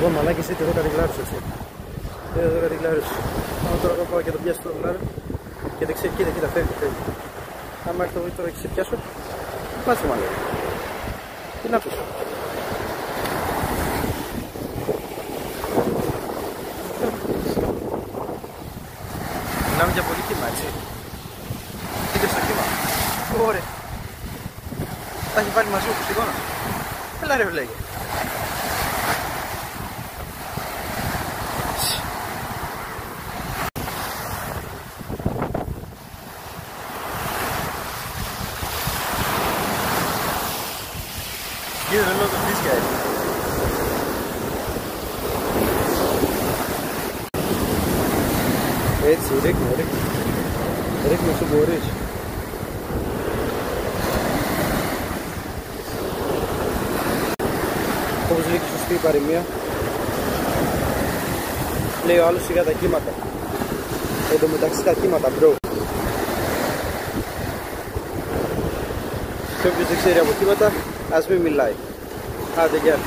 Λοιπόν, μαλάκι, εσύ και εδώ κάτι κλάρους, έτσι. Εδώ κάτι κλάρους. Άμα τώρα πάω και το πιάσω το κλάρο και δεν ξέρει, κοίτα, φεύγει. Άμα έρθω τώρα και σε πιάσω, πάστε μαλάκι. Τι να πεις. Μιλάμε για πολύ κύμα, έτσι. Κοίτα στο κύμα. Ωραία. Τα έχει βάλει μαζί όπως εικόνα. Έλα ρε βλέγε. Κοίτα δεν λέω το φύσκα έτσι. Έτσι, ρίχνε όσο μπορείς. Όπως λέει και σωστή η παροιμία, λέει ο άλλος σιγά τα κύματα. Εν τω μεταξύ τα κύματα, bro. Και όποιος δεν ξέρει από κύματα, ας μην μιλάει. Άντε, γεια.